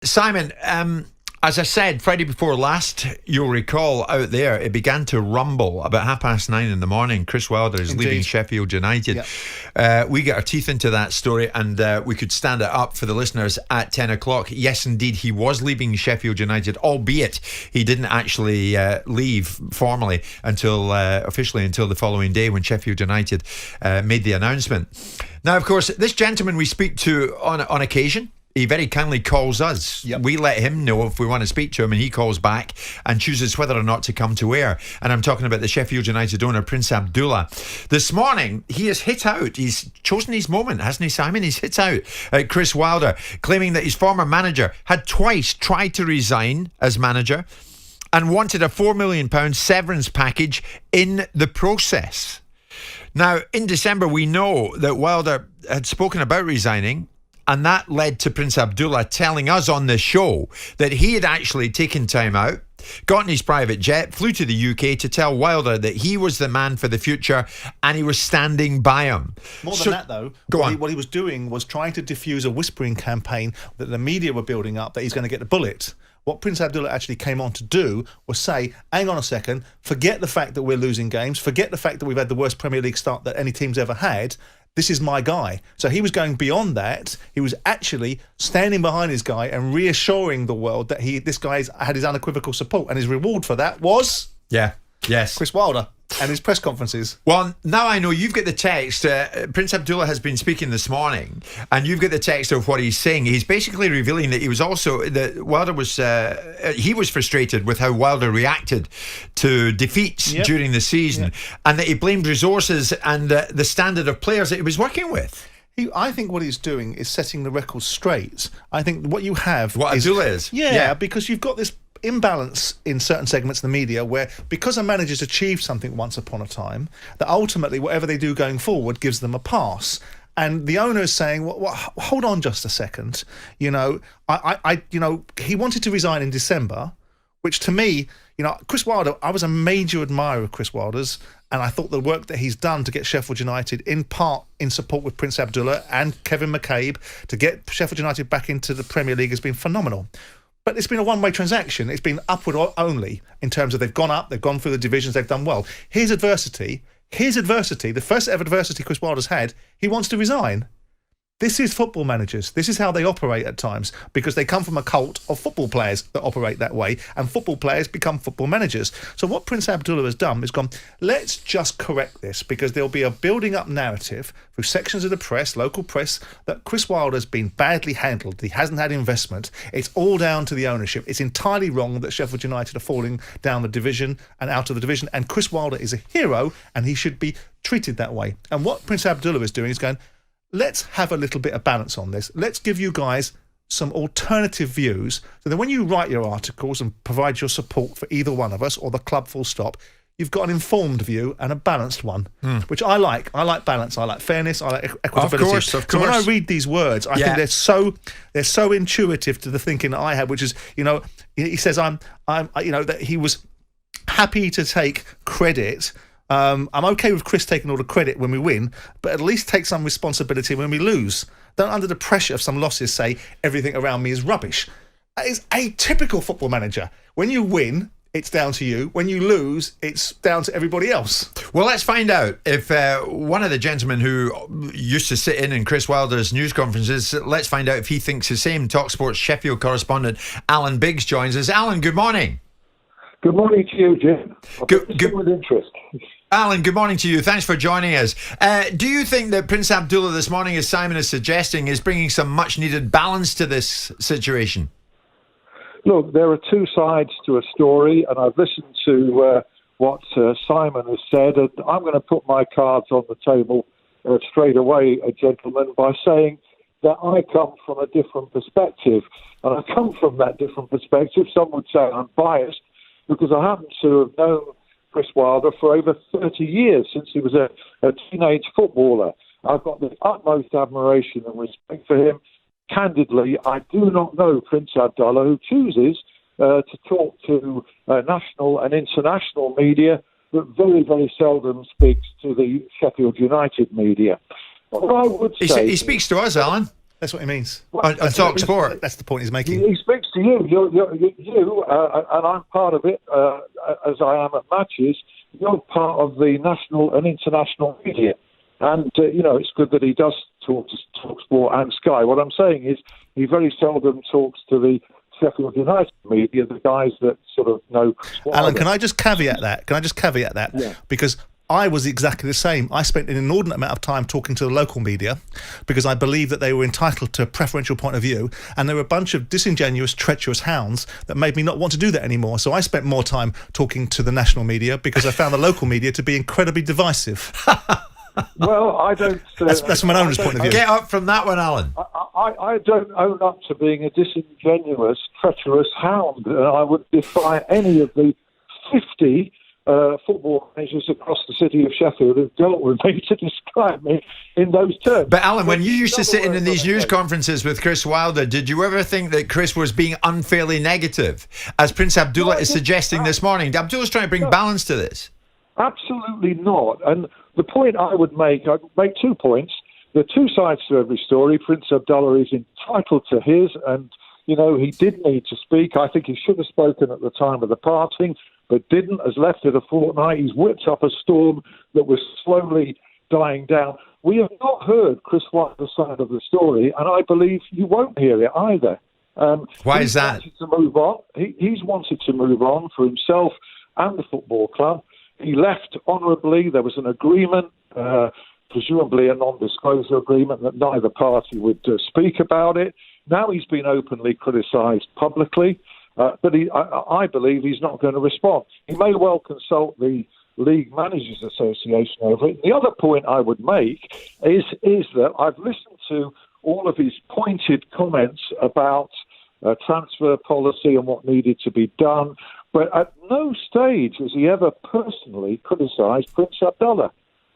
Simon, as I said, Friday before last, you'll recall out there, it began to rumble about 9:30 in the morning. Chris Wilder is leaving Sheffield United. Yep. We get our teeth into that story, and we could stand it up for the listeners at 10 o'clock. Yes, indeed, he was leaving Sheffield United, albeit he didn't actually leave formally officially until the following day when Sheffield United made the announcement. Now, of course, this gentleman we speak to on occasion, he very kindly calls us. Yep. We let him know if we want to speak to him, and he calls back and chooses whether or not to come to air. And I'm talking about the Sheffield United owner, Prince Abdullah. This morning, he has hit out. He's chosen his moment, hasn't he, Simon? He's hit out at Chris Wilder, claiming that his former manager had twice tried to resign as manager and wanted a £4 million severance package in the process. Now, in December, we know that Wilder had spoken about resigning, and that led to Prince Abdullah telling us on the show that he had actually taken time out, got in his private jet, flew to the UK to tell Wilder that he was the man for the future and he was standing by him. More than that, though, what he was doing was trying to diffuse a whispering campaign that the media were building up that he's going to get the bullet. What Prince Abdullah actually came on to do was say, hang on a second, forget the fact that we're losing games, forget the fact that we've had the worst Premier League start that any team's ever had. This is my guy. So he was going beyond that. He was actually standing behind his guy and reassuring the world that this guy had his unequivocal support. And his reward for that was... Yes. Chris Wilder and his press conferences. Well, now I know you've got the text. Prince Abdullah has been speaking this morning, and you've got the text of what he's saying. He's basically revealing that he was also that Wilder was he was frustrated with how Wilder reacted to defeats during the season, and that he blamed resources and the standard of players that he was working with. I think what he's doing is setting the record straight. I think what you have Abdullah is. Yeah, because you've got this imbalance in certain segments of the media where, because a manager's achieved something once upon a time, that ultimately whatever they do going forward gives them a pass. And the owner is saying, well, hold on just a second. He wanted to resign in December, which to me, Chris Wilder, I was a major admirer of Chris Wilder's, and I thought the work that he's done to get Sheffield United, in part in support with Prince Abdullah and Kevin McCabe, to get Sheffield United back into the Premier League has been phenomenal. But it's been a one-way transaction. It's been upward only in terms of they've gone up, they've gone through the divisions, they've done well. Here's adversity, the first ever adversity Chris Wilder's had, he wants to resign. This is football managers. This is how they operate at times, because they come from a cult of football players that operate that way, and football players become football managers. So what Prince Abdullah has done is gone, let's just correct this, because there'll be a building up narrative through sections of the press, local press, that Chris Wilder's been badly handled. He hasn't had investment. It's all down to the ownership. It's entirely wrong that Sheffield United are falling down the division and out of the division, and Chris Wilder is a hero and he should be treated that way. And what Prince Abdullah is doing is going, let's have a little bit of balance on this. Let's give you guys some alternative views, so that when you write your articles and provide your support for either one of us or the club full stop, you've got an informed view and a balanced one, which I like. I like balance. I like fairness. I like equitability. Of course. So when I read these words, I think they're so intuitive to the thinking that I have, which is, he says that he was happy to take credit. I'm okay with Chris taking all the credit when we win, but at least take some responsibility when we lose. Don't, under the pressure of some losses, say everything around me is rubbish. That is a typical football manager. When you win, it's down to you. When you lose, it's down to everybody else. Well, let's find out if one of the gentlemen who used to sit in Chris Wilder's news conferences, let's find out if he thinks the same. talkSPORT Sheffield correspondent Alan Biggs joins us. Alan, good morning. Good morning to you, Jim. Good with interest. Alan, good morning to you. Thanks for joining us. Do you think that Prince Abdullah this morning, as Simon is suggesting, is bringing some much-needed balance to this situation? Look, there are two sides to a story, and I've listened to what Simon has said, and I'm going to put my cards on the table straight away, gentlemen, by saying that I come from a different perspective. And I come from that different perspective. Some would say I'm biased, because I happen to have known Chris Wilder for over 30 years, since he was a teenage footballer. I've got the utmost admiration and respect for him. Candidly, I do not know Prince Abdullah, who chooses to talk to national and international media, but very, very seldom speaks to the Sheffield United media. What I would say... He speaks to us, Alan. That's what he means. On talkSPORT. That's the point he's making. He speaks to you. And I'm part of it, as I am at matches. You're part of the national and international media. And, it's good that he does talk to talkSPORT and Sky. What I'm saying is he very seldom talks to the Sheffield United media, the guys that sort of know. Alan, can I just caveat that? Yeah. Because I was exactly the same. I spent an inordinate amount of time talking to the local media because I believed that they were entitled to a preferential point of view, and there were a bunch of disingenuous, treacherous hounds that made me not want to do that anymore. So I spent more time talking to the national media because I found the local media to be incredibly divisive. Well, I don't. That's from an owner's point of view. Get up from that one, Alan. I don't own up to being a disingenuous, treacherous hound, and I would defy any of the 50 football managers across the city of Sheffield who've dealt with me to describe me in those terms. But Alan, when you used to sit in these news conferences with Chris Wilder, did you ever think that Chris was being unfairly negative, as Prince Abdullah is suggesting this morning? Abdullah's trying to bring balance to this. Absolutely not. And the point I'd make 2 points. There are two sides to every story. Prince Abdullah is entitled to his, and, he did need to speak. I think he should have spoken at the time of the parting, but didn't, has left it a fortnight. He's whipped up a storm that was slowly dying down. We have not heard Chris Wilder's side of the story, and I believe you won't hear it either. Why is that? He's wanted to move on. He's wanted to move on for himself and the football club. He left honourably. There was an agreement, presumably a non-disclosure agreement, that neither party would speak about it. Now he's been openly criticised publicly, but I believe he's not going to respond. He may well consult the League Managers Association over it. The other point I would make is that I've listened to all of his pointed comments about transfer policy and what needed to be done, but at no stage has he ever personally criticised Prince Abdullah.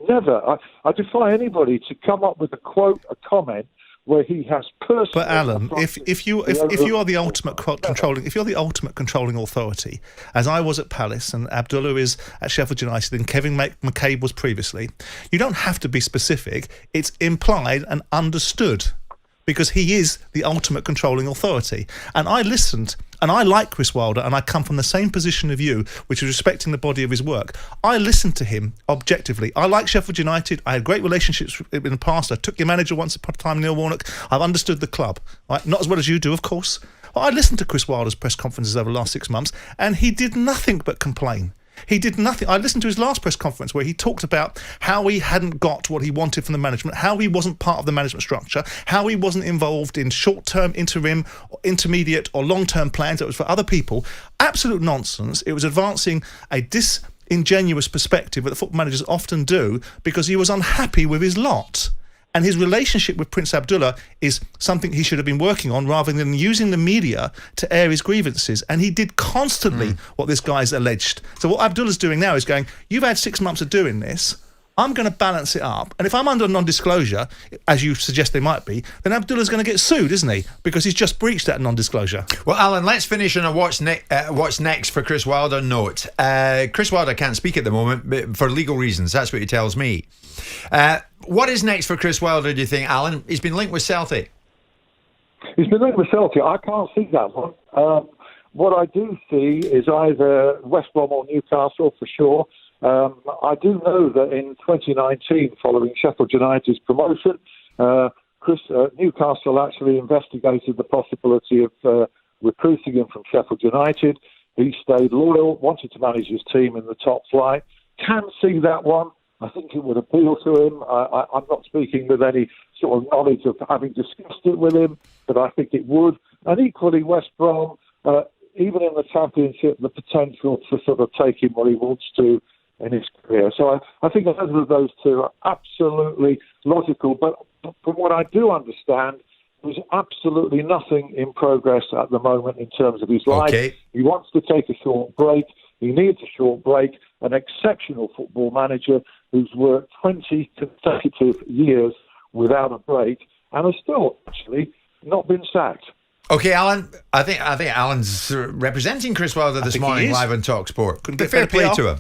Never. I defy anybody to come up with a quote, a comment where he has personally. But Alan, if you are the ultimate controlling authority, as I was at Palace and Abdullah is at Sheffield United and Kevin McCabe was previously, you don't have to be specific. It's implied and understood, because he is the ultimate controlling authority. And I listened, and I like Chris Wilder, and I come from the same position of you, which is respecting the body of his work. I listened to him objectively. I like Sheffield United. I had great relationships in the past. I took your manager once upon a time, Neil Warnock. I've understood the club. Right? Not as well as you do, of course. But I listened to Chris Wilder's press conferences over the last 6 months, and he did nothing but complain. He did nothing. I listened to his last press conference where he talked about how he hadn't got what he wanted from the management, how he wasn't part of the management structure, how he wasn't involved in short-term, interim, or intermediate or long-term plans. It was for other people. Absolute nonsense. It was advancing a disingenuous perspective that the football managers often do because he was unhappy with his lot. And his relationship with Prince Abdullah is something he should have been working on rather than using the media to air his grievances. And he did constantly what this guy's alleged. So what Abdullah's doing now is going, you've had 6 months of doing this. I'm going to balance it up. And if I'm under non-disclosure, as you suggest they might be, then Abdullah's going to get sued, isn't he? Because he's just breached that non-disclosure. Well, Alan, let's finish on a what's next for Chris Wilder note. Chris Wilder can't speak at the moment but for legal reasons. That's what he tells me. What is next for Chris Wilder, do you think, Alan? He's been linked with Celtic. He's been linked with Celtic. I can't see that one. What I do see is either West Brom or Newcastle for sure. I do know that in 2019, following Sheffield United's promotion, Newcastle actually investigated the possibility of recruiting him from Sheffield United. He stayed loyal, wanted to manage his team in the top flight. Can see that one. I think it would appeal to him. I'm not speaking with any sort of knowledge of having discussed it with him, but I think it would. And equally, West Brom, even in the Championship, the potential to sort of take him where he wants to in his career. So I think either of those two are absolutely logical. But from what I do understand, there's absolutely nothing in progress at the moment in terms of his life. Okay. He wants to take a short break. He needs a short break. An exceptional football manager who's worked 20 consecutive years without a break and has still actually not been sacked. Okay, Alan, I think Alan's representing Chris Wilder this morning live on talkSPORT. Couldn't get fair better play PR. to him.